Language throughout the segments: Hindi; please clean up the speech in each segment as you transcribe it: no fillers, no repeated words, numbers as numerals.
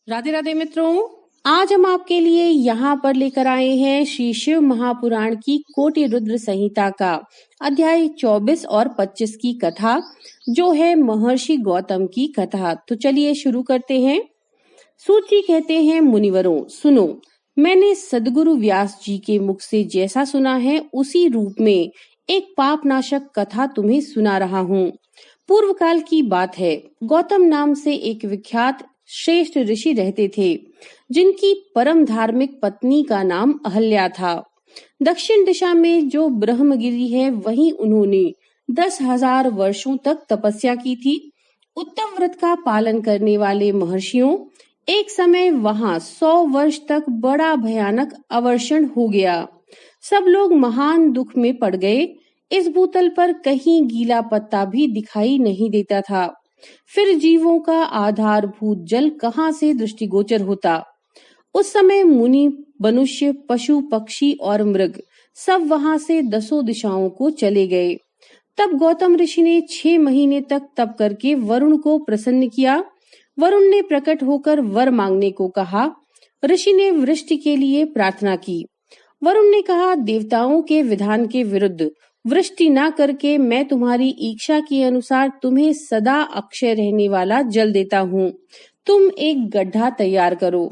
राधे राधे मित्रों, आज हम आपके लिए यहाँ पर लेकर आए हैं श्री शिव महापुराण की कोटि रुद्र संहिता का अध्याय 24 और 25 की कथा, जो है महर्षि गौतम की कथा। तो चलिए शुरू करते हैं। सूत जी कहते हैं, मुनिवरों सुनो, मैंने सदगुरु व्यास जी के मुख से जैसा सुना है उसी रूप में एक पापनाशक कथा तुम्हें सुना रहा हूँ। पूर्व काल की बात है। गौतम नाम से एक विख्यात श्रेष्ठ ऋषि रहते थे, जिनकी परम धार्मिक पत्नी का नाम अहल्या था। दक्षिण दिशा में जो ब्रह्मगिरि है, वहीं उन्होंने 10,000 वर्षों तक तपस्या की थी। उत्तम व्रत का पालन करने वाले महर्षियों, एक समय वहां 100 वर्ष तक बड़ा भयानक अवर्षण हो गया। सब लोग महान दुख में पड़ गए। इस भूतल पर कहीं गीला पत्ता भी दिखाई नहीं देता था। फिर जीवों का आधारभूत जल कहाँ से दृष्टिगोचर होता। उस समय मुनि, मनुष्य, पशु, पक्षी और मृग सब वहां से 10 दिशाओं को चले गए। तब गौतम ऋषि ने 6 महीने तक तप करके वरुण को प्रसन्न किया। वरुण ने प्रकट होकर वर मांगने को कहा। ऋषि ने वृष्टि के लिए प्रार्थना की। वरुण ने कहा, देवताओं के विधान के विरुद्ध वृष्टि न करके मैं तुम्हारी इच्छा के अनुसार तुम्हें सदा अक्षय रहने वाला जल देता हूँ। तुम एक गड्ढा तैयार करो।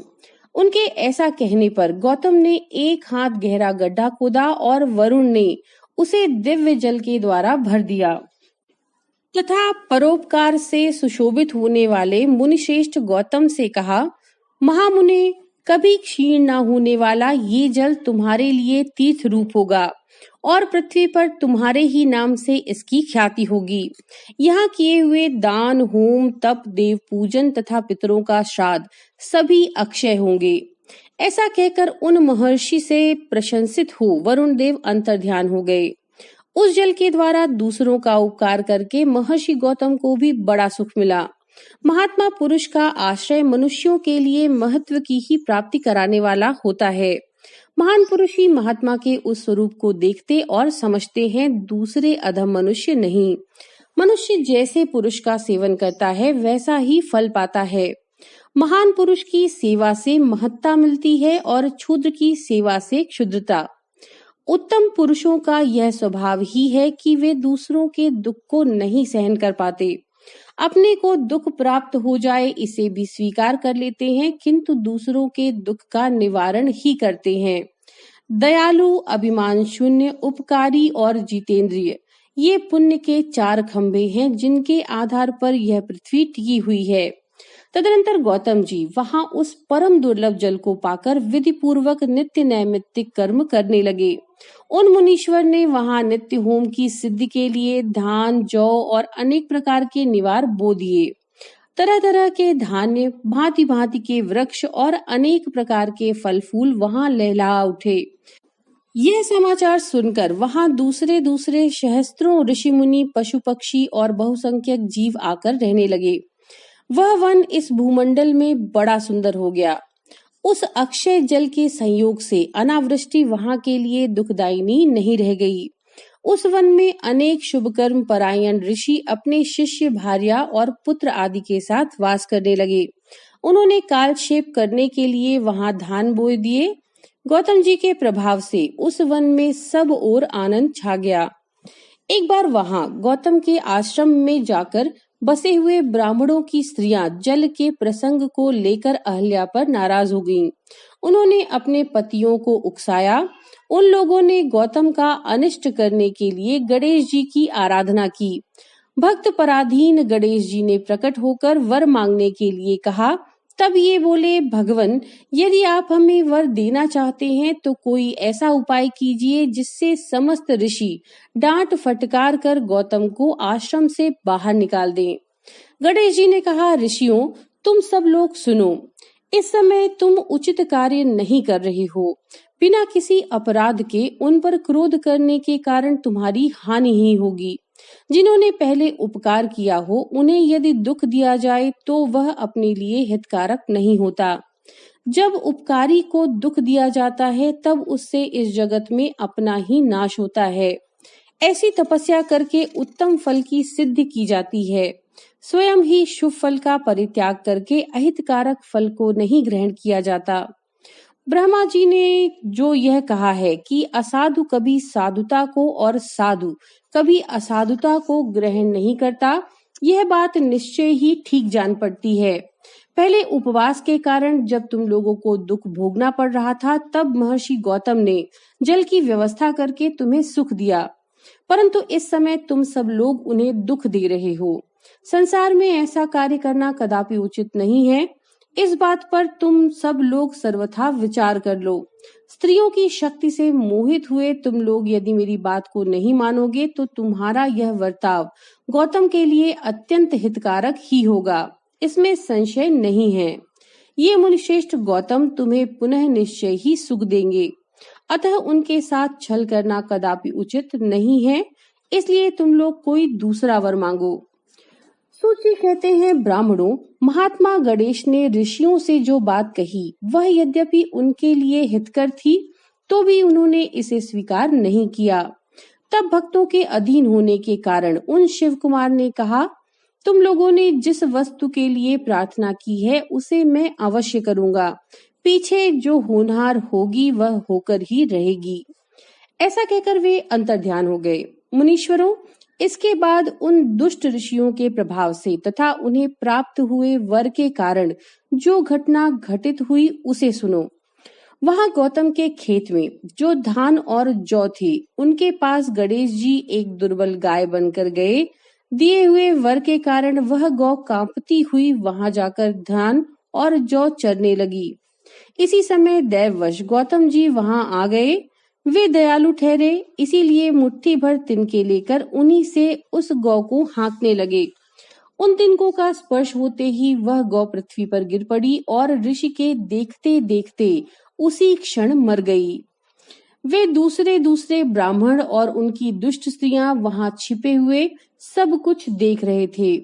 उनके ऐसा कहने पर गौतम ने 1 हाथ गहरा गड्ढा खोदा और वरुण ने उसे दिव्य जल के द्वारा भर दिया तथा परोपकार से सुशोभित होने वाले मुनिश्रेष्ठ गौतम से कहा, महामुने, कभी क्षीण न होने वाला ये जल तुम्हारे लिए तीर्थ रूप होगा और पृथ्वी पर तुम्हारे ही नाम से इसकी ख्याति होगी। यहाँ किए हुए दान, होम, तप, देव पूजन तथा पितरों का श्राद्ध सभी अक्षय होंगे। ऐसा कहकर उन महर्षि से प्रशंसित हो वरुण देव अंतर्ध्यान हो गए। उस जल के द्वारा दूसरों का उपकार करके महर्षि गौतम को भी बड़ा सुख मिला। महात्मा पुरुष का आश्रय मनुष्यों के लिए महत्व की ही प्राप्ति कराने वाला होता है। महान पुरुष ही महात्मा के उस स्वरूप को देखते और समझते हैं, दूसरे अधम मनुष्य नहीं। मनुष्य जैसे पुरुष का सेवन करता है वैसा ही फल पाता है। महान पुरुष की सेवा से महत्ता मिलती है और क्षुद्र की सेवा से क्षुद्रता। उत्तम पुरुषों का यह स्वभाव ही है कि वे दूसरों के दुख को नहीं सहन कर पाते। अपने को दुख प्राप्त हो जाए इसे भी स्वीकार कर लेते हैं, किंतु दूसरों के दुख का निवारण ही करते हैं। दयालु, अभिमान शून्य, उपकारी और जितेंद्रिय, ये पुण्य के 4 खंभे हैं जिनके आधार पर यह पृथ्वी टिकी हुई है। तदनंतर गौतम जी वहां उस परम दुर्लभ जल को पाकर विधि पूर्वक नित्य नैमित्तिक कर्म करने लगे। उन मुनीश्वर ने वहां नित्य होम की सिद्धि के लिए धान, जौ और अनेक प्रकार के निवार बो दिए। तरह तरह के धान्य, भांति भांति के वृक्ष और अनेक प्रकार के फल फूल वहां लहला उठे। यह समाचार सुनकर वहां दूसरे दूसरे सहस्त्रों ऋषि मुनि, पशु पक्षी और बहुसंख्यक जीव आकर रहने लगे। वह वन इस भूमंडल में बड़ा सुंदर हो गया। उस अक्षय जल के संयोग से अनावृष्टि वहां के लिए दुखदायिनी नहीं रह गई। उस वन में अनेक शुभ कर्म परायण ऋषि अपने शिष्य, भार्या और पुत्र आदि के साथ वास करने लगे। उन्होंने कालक्षेप करने के लिए वहां धान बो दिए। गौतम जी के प्रभाव से उस वन में सब ओर आनंद छा गया। एक बार वहां गौतम के आश्रम में जाकर बसे हुए ब्राह्मणों की स्त्रियां जल के प्रसंग को लेकर अहल्या पर नाराज हो गईं। उन्होंने अपने पतियों को उकसाया। उन लोगों ने गौतम का अनिष्ट करने के लिए गणेश जी की आराधना की। भक्त पराधीन गणेश जी ने प्रकट होकर वर मांगने के लिए कहा। तब ये बोले, भगवन, यदि आप हमें वर देना चाहते हैं तो कोई ऐसा उपाय कीजिए जिससे समस्त ऋषि डांट फटकार कर गौतम को आश्रम से बाहर निकाल दें। गणेश जी ने कहा, ऋषियों, तुम सब लोग सुनो। इस समय तुम उचित कार्य नहीं कर रहे हो। बिना किसी अपराध के उन पर क्रोध करने के कारण तुम्हारी हानि ही होगी। जिन्होंने पहले उपकार किया हो उन्हें यदि दुख दिया जाए तो वह अपने लिए हितकारक नहीं होता। जब उपकारी को दुख दिया जाता है तब उससे इस जगत में अपना ही नाश होता है। ऐसी तपस्या करके उत्तम फल की सिद्धि की जाती है। स्वयं ही शुभ फल का परित्याग करके अहितकारक फल को नहीं ग्रहण किया जाता। ब्रह्मा जी ने जो यह कहा है कि असाधु कभी साधुता को और साधु कभी असाधुता को ग्रहण नहीं करता, यह बात निश्चय ही ठीक जान पड़ती है। पहले उपवास के कारण जब तुम लोगों को दुख भोगना पड़ रहा था, तब महर्षि गौतम ने जल की व्यवस्था करके तुम्हें सुख दिया, परंतु इस समय तुम सब लोग उन्हें दुख दे रहे हो। संसार में ऐसा कार्य करना कदापि उचित नहीं है। इस बात पर तुम सब लोग सर्वथा विचार कर लो। स्त्रियों की शक्ति से मोहित हुए तुम लोग यदि मेरी बात को नहीं मानोगे तो तुम्हारा यह वर्ताव गौतम के लिए अत्यंत हितकारक ही होगा, इसमें संशय नहीं है। ये मुनिश्रेष्ठ गौतम तुम्हें पुनः निश्चय ही सुख देंगे, अतः उनके साथ छल करना कदापि उचित नहीं है, इसलिए तुम लोग कोई दूसरा वर मांगो। सूची कहते हैं, ब्राह्मणों, महात्मा गणेश ने ऋषियों से जो बात कही वह यद्यपि उनके लिए हितकर थी, तो भी उन्होंने इसे स्वीकार नहीं किया। तब भक्तों के अधीन होने के कारण उन शिव कुमार ने कहा, तुम लोगों ने जिस वस्तु के लिए प्रार्थना की है उसे मैं अवश्य करूंगा, पीछे जो होनहार होगी वह होकर ही रहेगी। ऐसा कहकर वे अंतर्ध्यान हो गए। मुनीश्वरों, इसके बाद उन दुष्ट ऋषियों के प्रभाव से तथा उन्हें प्राप्त हुए वर के कारण जो घटना घटित हुई उसे सुनो। वहां गौतम के खेत में जो धान और जौ थे, उनके पास गणेश जी एक दुर्बल गाय बनकर गए। दिए हुए वर के कारण वह गौ कांपती हुई वहां जाकर धान और जौ चरने लगी। इसी समय दैववश गौतम जी वहां आ गए। वे दयालु ठहरे, इसीलिए मुट्ठी भर तिनके लेकर उन्हीं से उस गौ को हाँकने लगे। उन तिनकों का स्पर्श होते ही वह गौ पृथ्वी पर गिर पड़ी और ऋषि के देखते देखते उसी क्षण मर गई। वे दूसरे दूसरे ब्राह्मण और उनकी दुष्ट स्त्रियां वहां छिपे हुए सब कुछ देख रहे थे।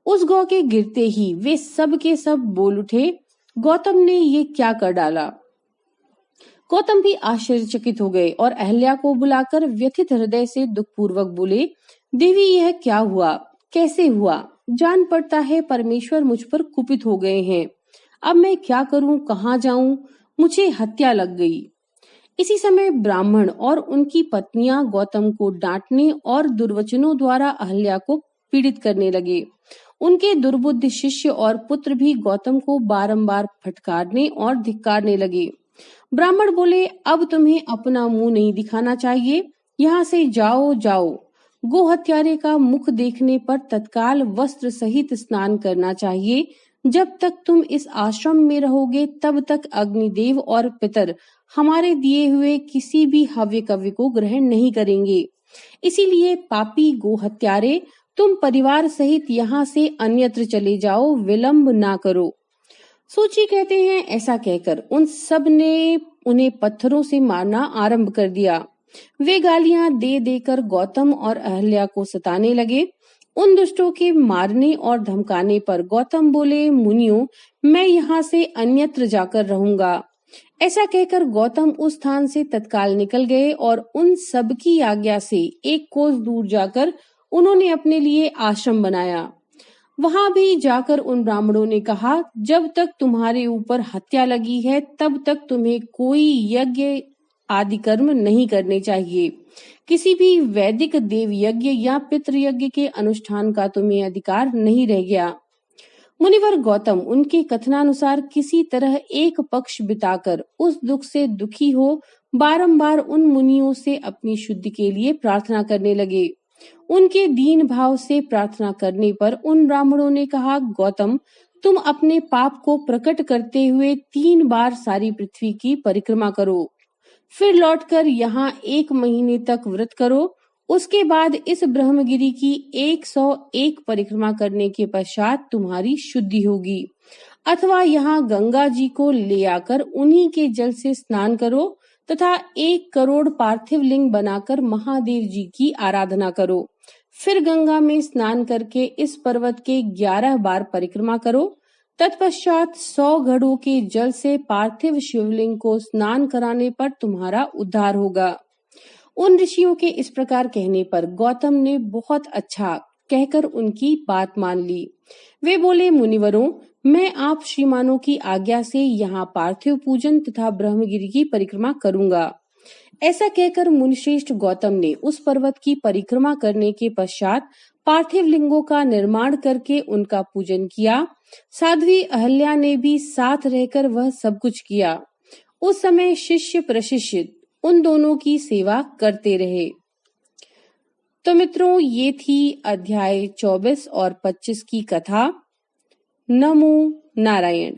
उस गौ के गिरते ही वे सब के सब बोल उठे, गौतम ने ये क्या कर डाला। गौतम भी आश्चर्यचकित हो गए और अहल्या को बुलाकर व्यथित हृदय से दुखपूर्वक बोले, देवी यह क्या हुआ, कैसे हुआ? जान पड़ता है परमेश्वर मुझ पर कुपित हो गए हैं। अब मैं क्या करूं, कहाँ जाऊं? मुझे हत्या लग गई। इसी समय ब्राह्मण और उनकी पत्नियां गौतम को डांटने और दुर्वचनों द्वारा अहल्या को पीड़ित करने लगे। उनके दुर्बुद्धि शिष्य और पुत्र भी गौतम को बारंबार फटकारने और धिक्कारने लगे। ब्राह्मण बोले, अब तुम्हें अपना मुंह नहीं दिखाना चाहिए, यहाँ से जाओ जाओ। गो हत्यारे का मुख देखने पर तत्काल वस्त्र सहित स्नान करना चाहिए। जब तक तुम इस आश्रम में रहोगे तब तक अग्निदेव और पितर हमारे दिए हुए किसी भी हव्य कव्य को ग्रहण नहीं करेंगे। इसीलिए पापी गो हत्यारे, तुम परिवार सहित यहाँ से अन्यत्र चले जाओ, विलंब ना करो। सूची कहते हैं, ऐसा कहकर उन सब ने उन्हें पत्थरों से मारना आरंभ कर दिया। वे गालियां दे देकर गौतम और अहल्या को सताने लगे। उन दुष्टों के मारने और धमकाने पर गौतम बोले, मुनियों, मैं यहाँ से अन्यत्र जाकर रहूंगा। ऐसा कहकर गौतम उस स्थान से तत्काल निकल गए और उन सब की आज्ञा से एक कोस दूर जाकर उन्होंने अपने लिए आश्रम बनाया। वहां भी जाकर उन ब्राह्मणों ने कहा, जब तक तुम्हारे ऊपर हत्या लगी है तब तक तुम्हें कोई यज्ञ आदि कर्म नहीं करने चाहिए। किसी भी वैदिक देव यज्ञ या पितृ यज्ञ के अनुष्ठान का तुम्हें अधिकार नहीं रह गया। मुनिवर गौतम उनके कथनानुसार किसी तरह एक पक्ष बिताकर उस दुख से दुखी हो बारंबार उन मुनियों से अपनी शुद्धि के लिए प्रार्थना करने लगे। उनके दीन भाव से प्रार्थना करने पर उन ब्राह्मणों ने कहा, गौतम, तुम अपने पाप को प्रकट करते हुए 3 बार सारी पृथ्वी की परिक्रमा करो, फिर लौटकर यहाँ 1 महीने तक व्रत करो। उसके बाद इस ब्रह्मगिरी की 101 परिक्रमा करने के पश्चात तुम्हारी शुद्धि होगी। अथवा यहाँ गंगा जी को ले आकर उन्हीं के जल से स्नान करो तथा 1 करोड़ पार्थिव लिंग बनाकर महादेव जी की आराधना करो। फिर गंगा में स्नान करके इस पर्वत के 11 बार परिक्रमा करो। तत्पश्चात 100 घड़ों के जल से पार्थिव शिवलिंग को स्नान कराने पर तुम्हारा उद्धार होगा। उन ऋषियों के इस प्रकार कहने पर गौतम ने बहुत अच्छा कहकर उनकी बात मान ली। वे बोले, मुनिवरों, मैं आप श्रीमानों की आज्ञा से यहाँ पार्थिव पूजन तथा ब्रह्मगिरि की परिक्रमा करूंगा। ऐसा कहकर मुनिश्रेष्ठ गौतम ने उस पर्वत की परिक्रमा करने के पश्चात पार्थिव लिंगों का निर्माण करके उनका पूजन किया। साध्वी अहल्या ने भी साथ रहकर वह सब कुछ किया। उस समय शिष्य प्रशिष्य उन दोनों की सेवा करते रहे। तो मित्रों, ये थी अध्याय 24 और 25 की कथा। नमो नारायण।